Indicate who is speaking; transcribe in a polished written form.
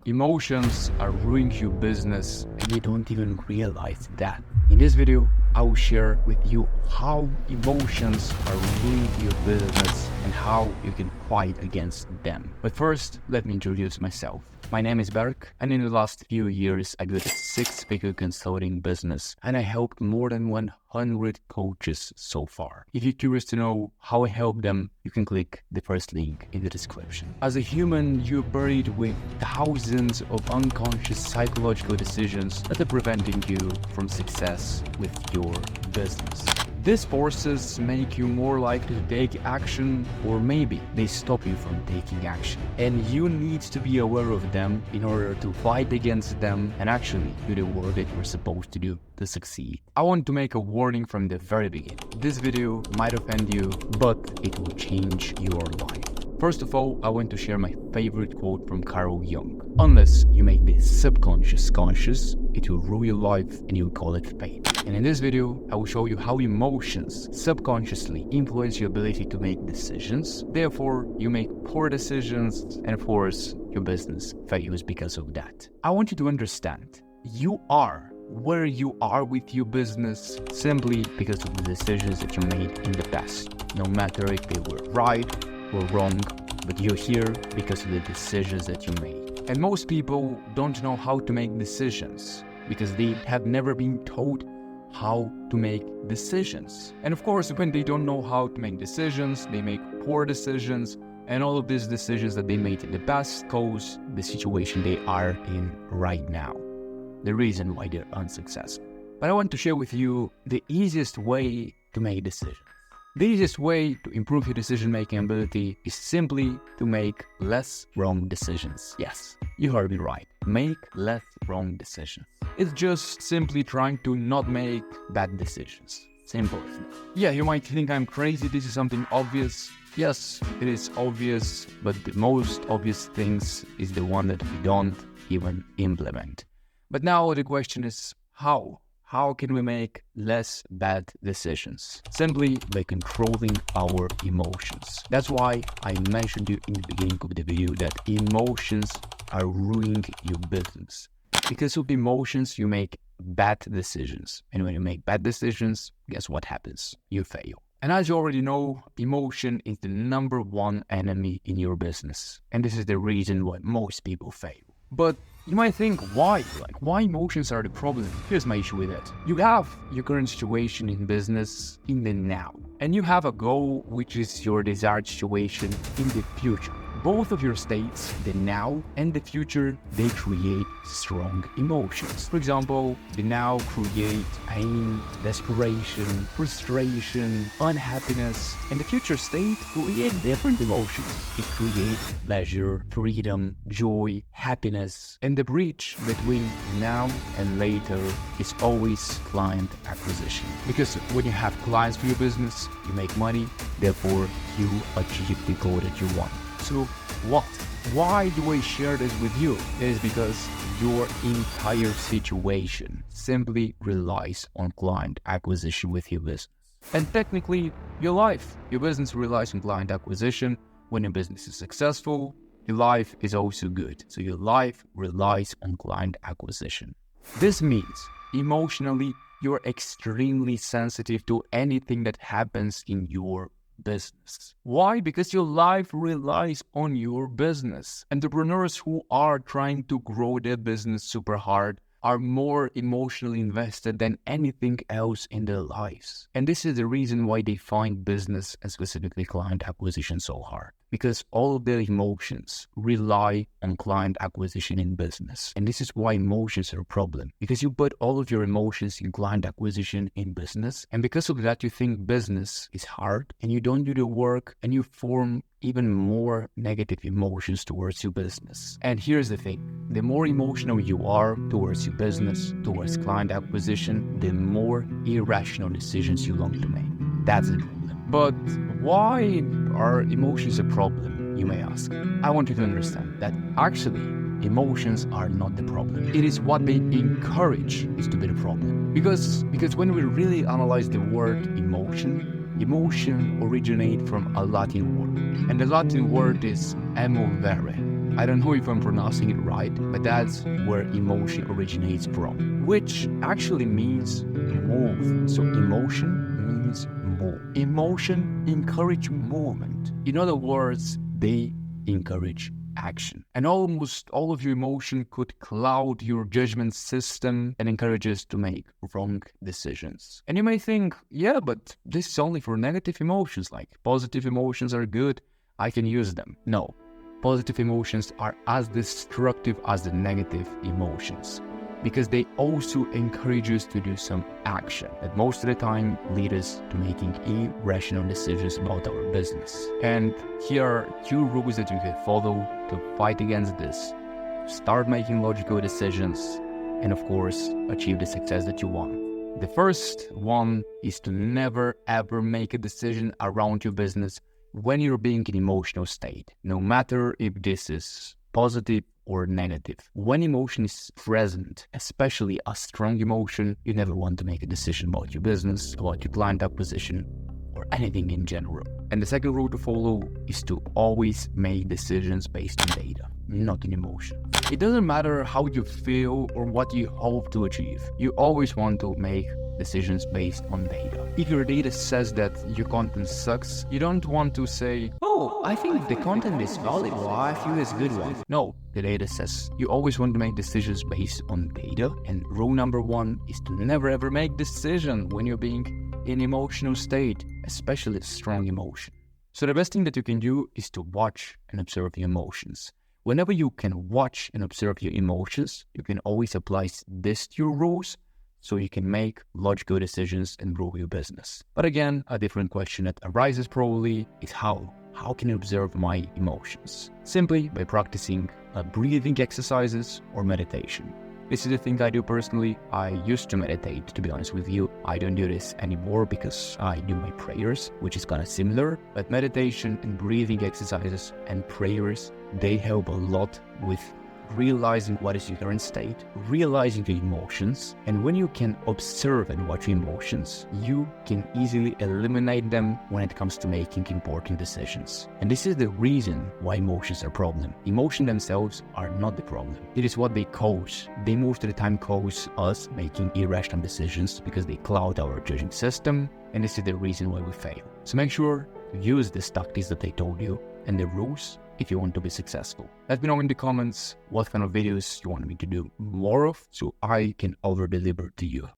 Speaker 1: Emotions are ruining your business and you don't even realize that. In this video, I will share with you how emotions are ruining your business and how you can fight against them. But first, let me introduce myself. My name is Berk, and in the last few years, I built a six-figure consulting business, and I helped more than 100 coaches so far. If you're curious to know how I help them, you can click the first link in the description. As a human, you're buried with thousands of unconscious psychological decisions that are preventing you from success with your business. These forces make you more likely to take action, or maybe they stop you from taking action. And you need to be aware of them in order to fight against them and actually do the work that you're supposed to do to succeed. I want to make a warning from the very beginning. This video might offend you, but it will change your life. First of all, I want to share my favorite quote from Carl Jung. Unless you make the subconscious conscious, it will ruin your life and you'll call it fate. And in this video, I will show you how emotions subconsciously influence your ability to make decisions. Therefore, you make poor decisions and of course, your business fails because of that. I want you to understand, you are where you are with your business simply because of the decisions that you made in the past. No matter if they were right or wrong, but you're here because of the decisions that you made. And most people don't know how to make decisions because they have never been told how to make decisions. And of course, when they don't know how to make decisions, they make poor decisions, and all of these decisions that they made in the past cause the situation they are in right now, the reason why they're unsuccessful. But I want to share with you the easiest way to make decisions. The easiest way to improve your decision-making ability is simply to make less wrong decisions. Yes, you heard me right. Make less wrong decisions. It's just simply trying to not make bad decisions. Simple. Yeah, you might think I'm crazy. This is something obvious. Yes, it is obvious, but the most obvious things is the one that we don't even implement. But now the question is how? How can we make less bad decisions? Simply by controlling our emotions. That's why I mentioned you in the beginning of the video that emotions are ruining your business. Because of emotions, you make bad decisions. And when you make bad decisions, guess what happens? You fail. And as you already know, emotion is the number one enemy in your business. And this is the reason why most people fail. But you might think, why? Why emotions are the problem? Here's my issue with it. You have your current situation in business in the now, and you have a goal which is your desired situation in the future. Both of your states, the now and the future, they create strong emotions. For example, the now create pain, desperation, frustration, unhappiness, and the future state create different emotions. It creates pleasure, freedom, joy, happiness, and the bridge between now and later is always client acquisition. Because when you have clients for your business, you make money, therefore you achieve the goal that you want. So what? Why do I share this with you? It is because your entire situation simply relies on client acquisition with your business. And technically, your business relies on client acquisition. When your business is successful, your life is also good. So your life relies on client acquisition. This means emotionally, you're extremely sensitive to anything that happens in your business. Why? Because your life relies on your business. Entrepreneurs who are trying to grow their business super hard are more emotionally invested than anything else in their lives. And this is the reason why they find business and specifically client acquisition so hard. Because all of their emotions rely on client acquisition in business. And this is why emotions are a problem. Because you put all of your emotions in client acquisition in business. And because of that, you think business is hard and you don't do the work and you form even more negative emotions towards your business. And here's the thing. The more emotional you are towards your business, towards client acquisition, the more irrational decisions you want to make. That's the problem. But why are emotions a problem, you may ask? I want you to understand that actually emotions are not the problem. It is what they encourage is to be the problem. Because when we really analyze the word emotion originates from a Latin word. And the Latin word is emovere. I don't know if I'm pronouncing it right, but that's where emotion originates from, which actually means move. So emotion means move. Emotion encourage movement. In other words, they encourage action. And almost all of your emotion could cloud your judgment system and encourage us to make wrong decisions. And you may think, yeah, but this is only for negative emotions, like positive emotions are good, I can use them. No, positive emotions are as destructive as the negative emotions, because they also encourage us to do some action that most of the time lead us to making irrational decisions about our business. And here are 2 rules that you can follow to fight against this. Start making logical decisions and, of course, achieve the success that you want. The first one is to never ever make a decision around your business when you're being in emotional state, no matter if this is positive or negative. When emotion is present, especially a strong emotion, you never want to make a decision about your business, about your client acquisition, or anything in general. And the second rule to follow is to always make decisions based on data, not in emotion. It doesn't matter how you feel or what you hope to achieve. You always want to make decisions based on data. If your data says that your content sucks, you don't want to say, oh, I think the content is valuable, I feel it's a good one. No, the data says you always want to make decisions based on data. And rule number 1 is to never ever make decision when you're being in emotional state, especially strong emotion. So the best thing that you can do is to watch and observe your emotions. Whenever you can watch and observe your emotions, you can always apply this to your rules, so you can make logical decisions and grow your business. But again, a different question that arises probably is how? How can I observe my emotions? Simply by practicing breathing exercises or meditation. This is the thing I do personally. I used to meditate, to be honest with you. I don't do this anymore because I do my prayers, which is kind of similar. But meditation and breathing exercises and prayers, they help a lot with realizing what is your current state, realizing your emotions, and when you can observe and watch your emotions, you can easily eliminate them when it comes to making important decisions. And this is the reason why emotions are a problem. Emotions themselves are not the problem. It is what they cause. They most of the time cause us making irrational decisions because they cloud our judging system, and this is the reason why we fail. So make sure to use these tactics that I told you and the rules if you want to be successful. Let me know in the comments what kind of videos you want me to do more of so I can over deliver to you.